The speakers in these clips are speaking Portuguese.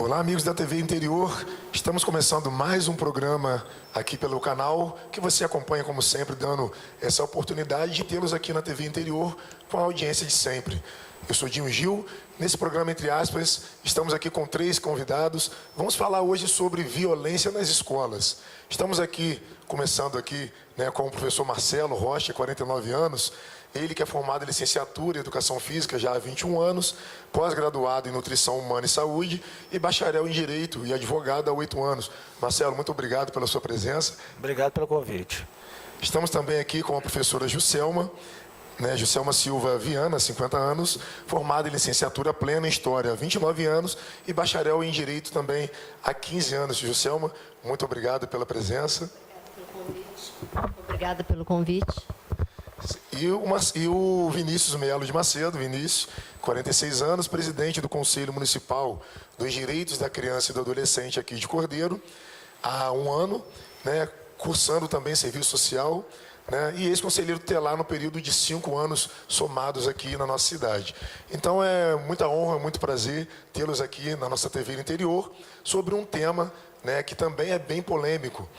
Olá, amigos da TV Interior. Estamos começando mais um programa aqui pelo canal, que você acompanha, como sempre, dando essa oportunidade de tê-los aqui na TV Interior com a audiência de sempre. Eu sou Dinho Gil. Nesse programa, entre aspas, estamos aqui com 3 convidados. Vamos falar hoje sobre violência nas escolas. Estamos aqui, começando aqui, com o professor Marcelo Rocha, 49 anos. Ele que é formado em licenciatura em Educação Física já há 21 anos, pós-graduado em Nutrição Humana e Saúde e bacharel em Direito e advogado há 8 anos. Marcelo, muito obrigado pela sua presença. Obrigado pelo convite. Estamos também aqui com a professora Juscelma, Juscelma Silva Viana, 50 anos, formada em licenciatura plena em História há 29 anos e bacharel em Direito também há 15 anos. Juscelma, muito obrigado pela presença. Obrigada pelo convite. E o Vinícius Melo de Macedo, Vinícius, 46 anos, presidente do Conselho Municipal dos Direitos da Criança e do Adolescente aqui de Cordeiro, há 1 ano, cursando também serviço social, e ex-conselheiro tutelar no período de 5 anos somados aqui na nossa cidade. Então é muita honra, muito prazer tê-los aqui na nossa TV Interior sobre um tema que também é bem polêmico,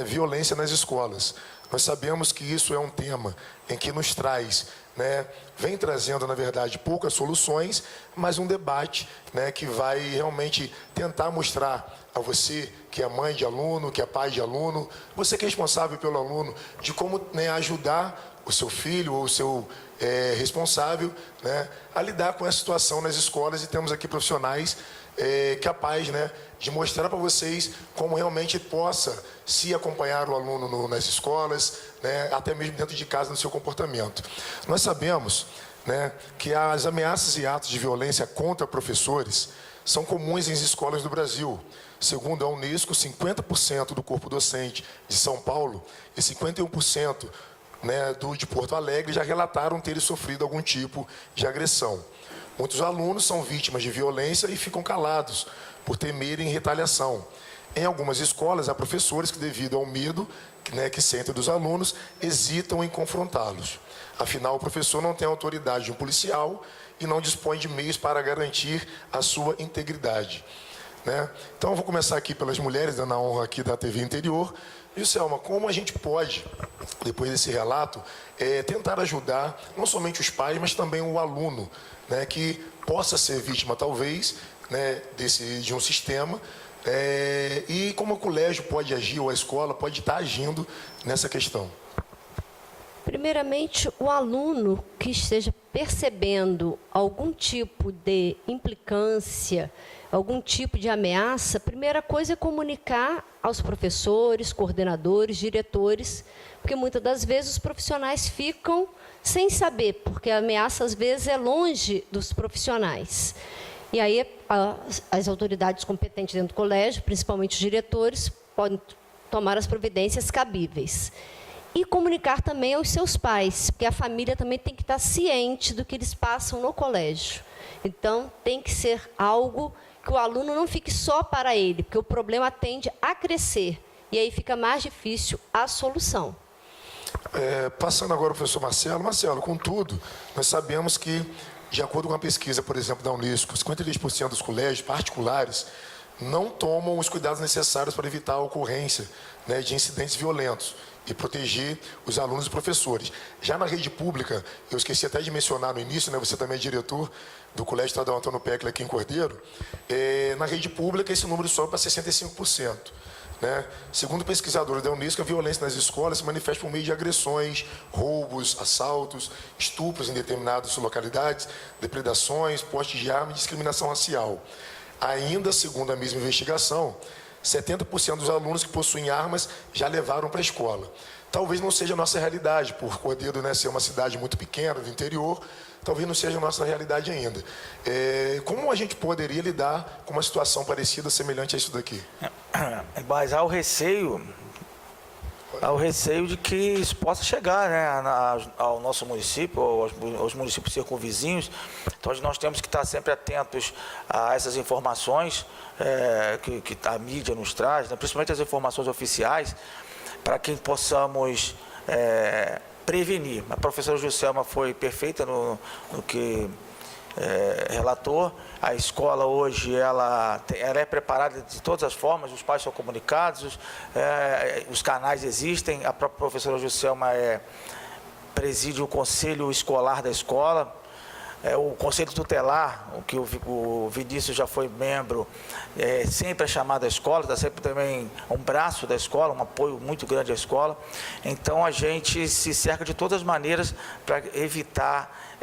violência nas escolas. Nós sabemos que isso é um tema em que nos traz, vem trazendo, na verdade, poucas soluções, mas um debate que vai realmente tentar mostrar a você, que é mãe de aluno, que é pai de aluno, você que é responsável pelo aluno, de como ajudar o seu filho ou o seu responsável a lidar com essa situação nas escolas. E temos aqui profissionais capazes de mostrar para vocês como realmente possa se acompanhar o aluno nas escolas, até mesmo dentro de casa, no seu comportamento. Nós sabemos que as ameaças e atos de violência contra professores são comuns em escolas do Brasil. Segundo a Unesco, 50% do corpo docente de São Paulo e 51% de Porto Alegre já relataram terem sofrido algum tipo de agressão. Muitos alunos são vítimas de violência e ficam calados por temerem retaliação. Em algumas escolas, há professores que, devido ao medo que sentem dos alunos, hesitam em confrontá-los. Afinal, o professor não tem autoridade de um policial e não dispõe de meios para garantir a sua integridade. Então, eu vou começar aqui pelas mulheres, dando a honra aqui da TV Interior. Juscelma, como a gente pode, depois desse relato, tentar ajudar não somente os pais, mas também o aluno, que possa ser vítima, talvez, de um sistema, e como o colégio pode agir, ou a escola pode estar agindo nessa questão? Primeiramente, o aluno que esteja percebendo algum tipo de implicância, algum tipo de ameaça, a primeira coisa é comunicar aos professores, coordenadores, diretores, porque muitas das vezes os profissionais ficam sem saber, porque a ameaça às vezes é longe dos profissionais. E aí as autoridades competentes dentro do colégio, principalmente os diretores, podem tomar as providências cabíveis. E comunicar também aos seus pais, porque a família também tem que estar ciente do que eles passam no colégio. Então, tem que ser algo que o aluno não fique só para ele, porque o problema tende a crescer, e aí fica mais difícil a solução. Passando agora ao professor Marcelo. Marcelo, contudo, nós sabemos que, de acordo com a pesquisa, por exemplo, da Unesco, 53% dos colégios particulares não tomam os cuidados necessários para evitar a ocorrência de incidentes violentos e proteger os alunos e professores. Já na rede pública, eu esqueci até de mencionar no início, você também é diretor do Colégio Estadual Antônio Pecchio aqui em Cordeiro, na rede pública esse número sobe para 65%. Segundo pesquisadores da Unesco, a violência nas escolas se manifesta por meio de agressões, roubos, assaltos, estupros em determinadas localidades, depredações, porte de arma e discriminação racial. Ainda, segundo a mesma investigação, 70% dos alunos que possuem armas já levaram para a escola. Talvez não seja a nossa realidade, por Cordeiro ser uma cidade muito pequena, do interior, talvez não seja a nossa realidade ainda. Como a gente poderia lidar com uma situação parecida, semelhante a isso daqui? Mas há o receio de que isso possa chegar ao nosso município, aos municípios circunvizinhos. Então, nós temos que estar sempre atentos a essas informações que a mídia nos traz, principalmente as informações oficiais, para que possamos prevenir. A professora Juscelma foi perfeita no que relator. A escola hoje ela é preparada de todas as formas, os pais são comunicados, os canais existem, a própria professora Juscelma preside o conselho escolar da escola, o conselho tutelar, o que o Vinícius já foi membro, sempre é chamado à escola, está sempre também um braço da escola, um apoio muito grande à escola. Então a gente se cerca de todas as maneiras para evitar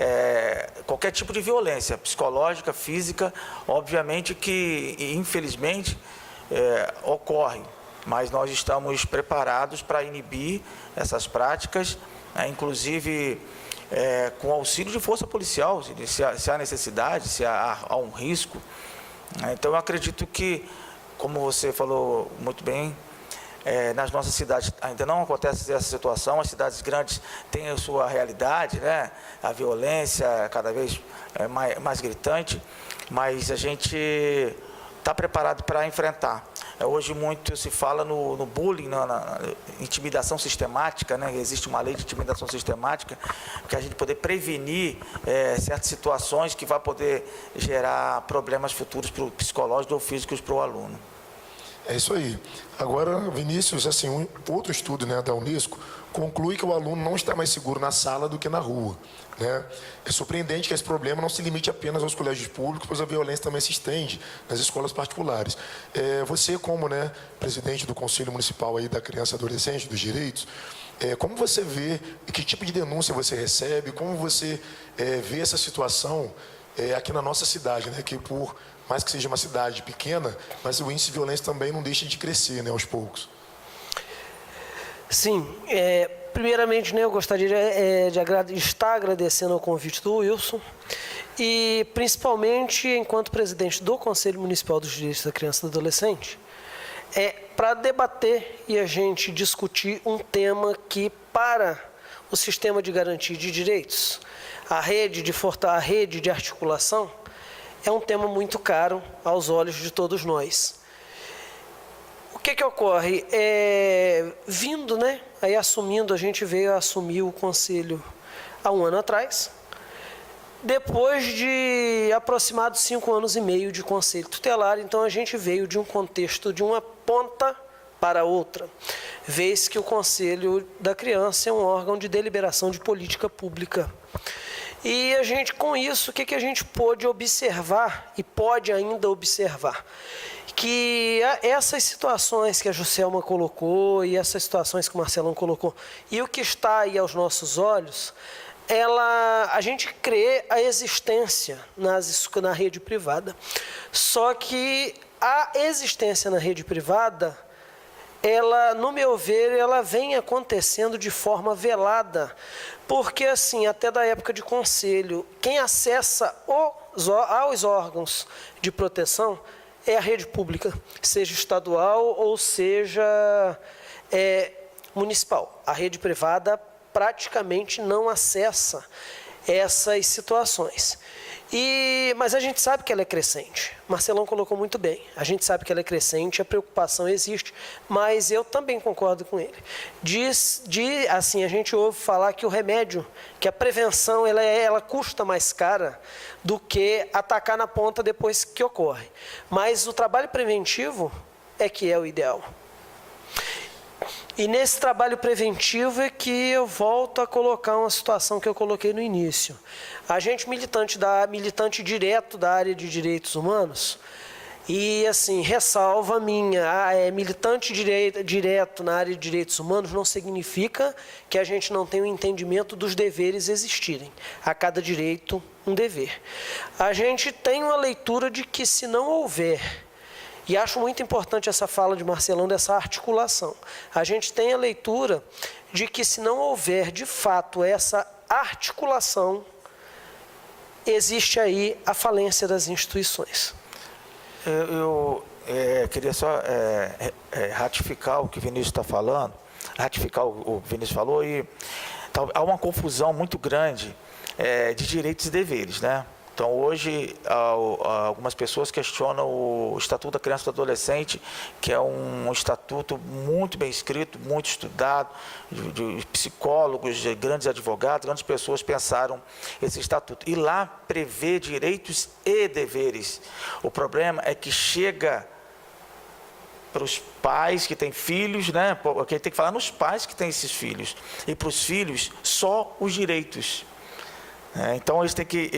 qualquer tipo de violência psicológica, física, obviamente que infelizmente ocorre, mas nós estamos preparados para inibir essas práticas, inclusive com auxílio de força policial, se há necessidade, se há um risco. Então, eu acredito que, como você falou muito bem, nas nossas cidades ainda não acontece essa situação, as cidades grandes têm a sua realidade, né? A violência cada vez mais gritante, mas a gente está preparado para enfrentar. Hoje muito se fala no bullying, na intimidação sistemática, né? Existe uma lei de intimidação sistemática, que a gente poder prevenir certas situações que vai poder gerar problemas futuros psicológicos ou físicos para o aluno. É isso aí. Agora, Vinícius, assim, outro estudo, né, da Unesco conclui que o aluno não está mais seguro na sala do que na rua, né? É surpreendente que esse problema não se limite apenas aos colégios públicos, pois a violência também se estende nas escolas particulares. Você, como, né, presidente do Conselho Municipal aí da Criança e Adolescente, dos Direitos, como você vê, que tipo de denúncia você recebe, como você vê essa situação aqui na nossa cidade, né, que por mais que seja uma cidade pequena, mas o índice de violência também não deixa de crescer, né, aos poucos. Sim, primeiramente, né, eu gostaria de estar agradecendo ao convite do Wilson e, principalmente, enquanto presidente do Conselho Municipal dos Direitos da Criança e do Adolescente, para debater e a gente discutir um tema que, para o sistema de garantia de direitos, a rede de articulação, é um tema muito caro aos olhos de todos nós. O que ocorre? Vindo, né, aí assumindo, a gente veio assumir o conselho há um ano atrás, depois de aproximados 5 anos e meio de conselho tutelar. Então a gente veio de um contexto de uma ponta para outra, vez que o Conselho da Criança é um órgão de deliberação de política pública. E a gente, com isso, o que a gente pôde observar e pode ainda observar? Que essas situações que a Juscelma colocou e essas situações que o Marcelão colocou e o que está aí aos nossos olhos, a gente crê a existência na rede privada. Só que a existência na rede privada, ela, no meu ver, ela vem acontecendo de forma velada, porque assim, até da época de conselho, quem acessa aos órgãos de proteção é a rede pública, seja estadual ou seja municipal. A rede privada praticamente não acessa essas situações. Mas a gente sabe que ela é crescente. Marcelão colocou muito bem. A gente sabe que ela é crescente, a preocupação existe, mas eu também concordo com ele. Assim, a gente ouve falar que o remédio, que a prevenção, ela custa mais cara do que atacar na ponta depois que ocorre. Mas o trabalho preventivo é que é o ideal. E nesse trabalho preventivo é que eu volto a colocar uma situação que eu coloquei no início. A gente militante direto da área de direitos humanos, e assim, ressalva militante direto na área de direitos humanos não significa que a gente não tenha um entendimento dos deveres existirem. A cada direito, um dever. A gente tem uma leitura de que se não houver, e acho muito importante essa fala de Marcelão dessa articulação. A gente tem a leitura de que se não houver, de fato, essa articulação, existe aí a falência das instituições. Eu queria só ratificar o que o Vinícius está falando, ratificar o que o Vinícius falou, e há uma confusão muito grande de direitos e deveres, né? Então, hoje, algumas pessoas questionam o Estatuto da Criança e do Adolescente, que é um estatuto muito bem escrito, muito estudado, de psicólogos, de grandes advogados, grandes pessoas pensaram esse estatuto. E lá prevê direitos e deveres. O problema é que chega para os pais que têm filhos, né? Porque tem que falar nos pais que têm esses filhos. E para os filhos, só os direitos. Então, eles têm que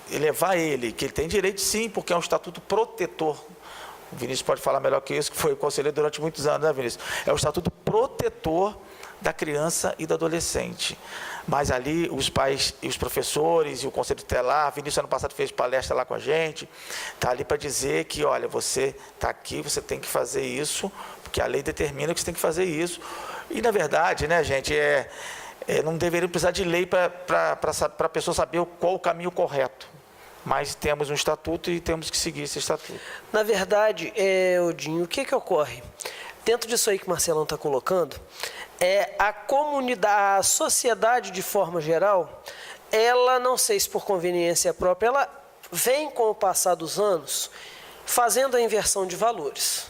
elevar que ele tem direito sim, porque é um estatuto protetor. O Vinícius pode falar melhor que isso, que foi conselheiro durante muitos anos, né, Vinícius? É o estatuto protetor da criança e do adolescente. Mas ali, os pais e os professores e o conselho tutelar, Vinícius ano passado fez palestra lá com a gente, está ali para dizer que, olha, você está aqui, você tem que fazer isso, porque a lei determina que você tem que fazer isso. E, na verdade, né, gente, não deveria precisar de lei para a pessoa saber qual o caminho correto. Mas temos um estatuto e temos que seguir esse estatuto. Na verdade, Odinho, o que ocorre? Dentro disso aí que o Marcelão está colocando, a comunidade, a sociedade de forma geral, ela, não sei se por conveniência própria, ela vem com o passar dos anos fazendo a inversão de valores.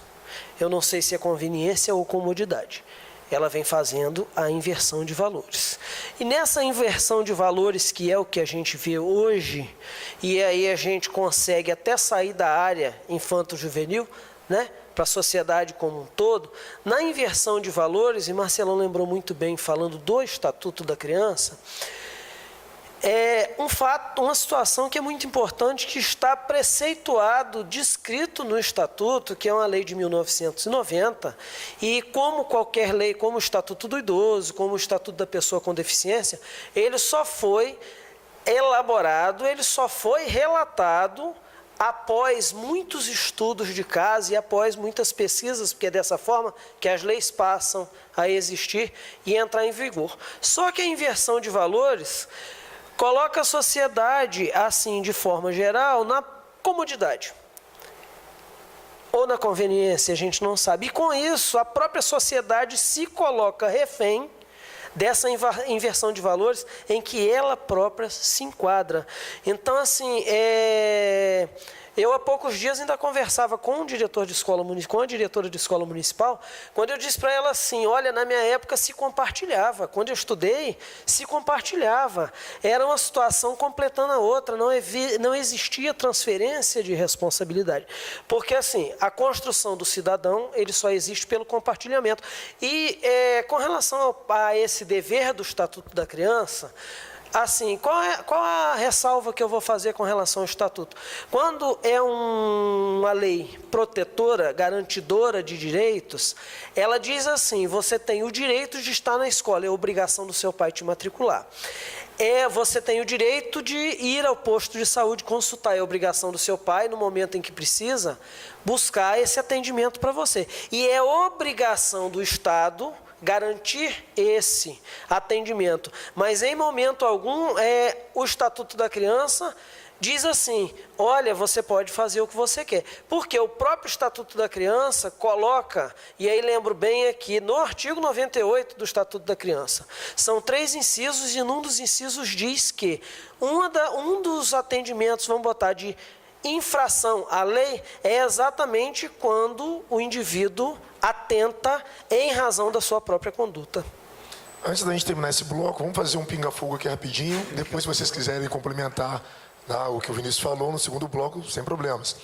Eu não sei se é conveniência ou comodidade. Ela vem fazendo a inversão de valores. E nessa inversão de valores, que é o que a gente vê hoje, e aí a gente consegue até sair da área infanto-juvenil, né, para a sociedade como um todo, na inversão de valores, e Marcelão lembrou muito bem, falando do Estatuto da Criança, é um fato, uma situação que é muito importante, que está preceituado, descrito no Estatuto, que é uma lei de 1990, e como qualquer lei, como o Estatuto do Idoso, como o Estatuto da Pessoa com Deficiência, ele só foi elaborado, ele só foi relatado após muitos estudos de caso e após muitas pesquisas, porque é dessa forma que as leis passam a existir e entrar em vigor. Só que a inversão de valores coloca a sociedade, assim, de forma geral, na comodidade. Ou na conveniência, a gente não sabe. E com isso, a própria sociedade se coloca refém dessa inversão de valores em que ela própria se enquadra. Então, assim, eu há poucos dias ainda conversava com um diretor de escola com a diretora de escola municipal, quando eu disse para ela assim, olha, na minha época se compartilhava, quando eu estudei, se compartilhava. Era uma situação completando a outra, não existia transferência de responsabilidade. Porque, assim, a construção do cidadão, ele só existe pelo compartilhamento. E com relação a esse dever do Estatuto da Criança, assim, qual a ressalva que eu vou fazer com relação ao Estatuto? Quando é uma lei protetora, garantidora de direitos, ela diz assim, você tem o direito de estar na escola, é obrigação do seu pai te matricular. Você tem o direito de ir ao posto de saúde consultar, é obrigação do seu pai, no momento em que precisa, buscar esse atendimento para você. E é obrigação do Estado garantir esse atendimento. Mas, em momento algum, o Estatuto da Criança diz assim, olha, você pode fazer o que você quer. Porque o próprio Estatuto da Criança coloca, e aí lembro bem aqui, no artigo 98 do Estatuto da Criança, são 3 incisos, e num dos incisos diz que um dos atendimentos, vamos botar de infração à lei, é exatamente quando o indivíduo atenta em razão da sua própria conduta. Antes da gente terminar esse bloco, vamos fazer um pinga-fogo aqui rapidinho. Depois, se vocês quiserem complementar o que o Vinícius falou no segundo bloco, sem problemas.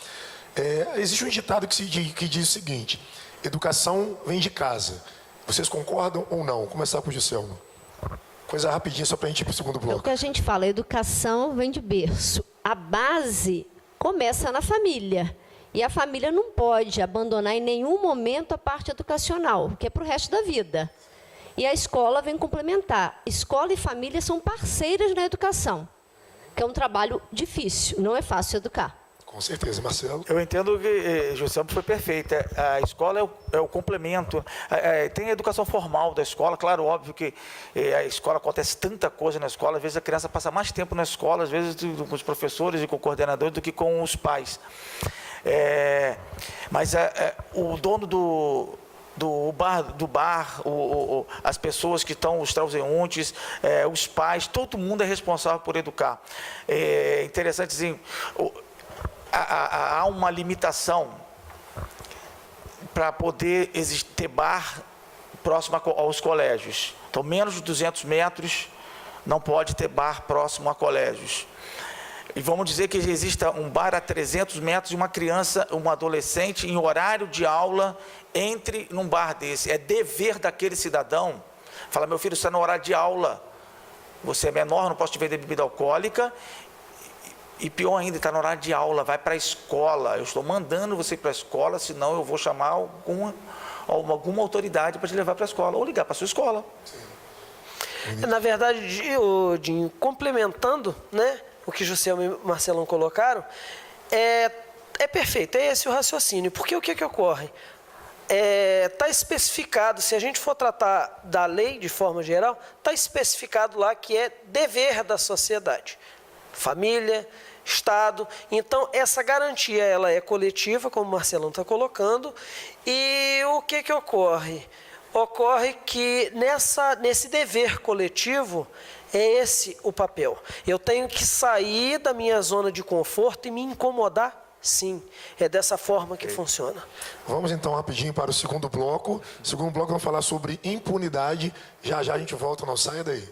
Existe um ditado que diz o seguinte, educação vem de casa. Vocês concordam ou não? Vou começar com o Giselmo. Coisa rapidinha, só para a gente ir para o segundo bloco. É o que a gente fala, educação vem de berço. A base começa na família. E a família não pode abandonar em nenhum momento a parte educacional, que é para o resto da vida. E a escola vem complementar. Escola e família são parceiras na educação, que é um trabalho difícil, não é fácil educar. Com certeza, Marcelo. Eu entendo que José foi perfeita. A escola é o complemento. Tem a educação formal da escola, claro, óbvio que a escola acontece tanta coisa na escola, às vezes a criança passa mais tempo na escola, às vezes com os professores e com o coordenador do que com os pais. Mas o dono do bar, as pessoas que estão, os transeuntes, os pais, todo mundo é responsável por educar. É interessante, assim, há uma limitação para poder ter bar próximo aos colégios. Então, menos de 200 metros não pode ter bar próximo a colégios. E vamos dizer que exista um bar a 300 metros e uma criança, uma adolescente, em horário de aula, entre num bar desse. É dever daquele cidadão. Fala, meu filho, você está no horário de aula. Você é menor, não posso te vender bebida alcoólica. E pior ainda, está no horário de aula, vai para a escola. Eu estou mandando você para a escola, senão eu vou chamar alguma autoridade para te levar para a escola, ou ligar para a sua escola. Na verdade, Dinho, complementando, né, o que Juscelio e Marcelão colocaram, é perfeito, é esse o raciocínio. Porque o que ocorre? Está especificado, se a gente for tratar da lei de forma geral, está especificado lá que é dever da sociedade. Família, Estado. Então, essa garantia ela é coletiva, como o Marcelão está colocando. E o que ocorre? Ocorre que nesse dever coletivo, é esse o papel. Eu tenho que sair da minha zona de conforto e me incomodar? Sim, é dessa forma que funciona. Vamos então rapidinho para o segundo bloco. No segundo bloco vamos falar sobre impunidade. Já já a gente volta, não saia daí.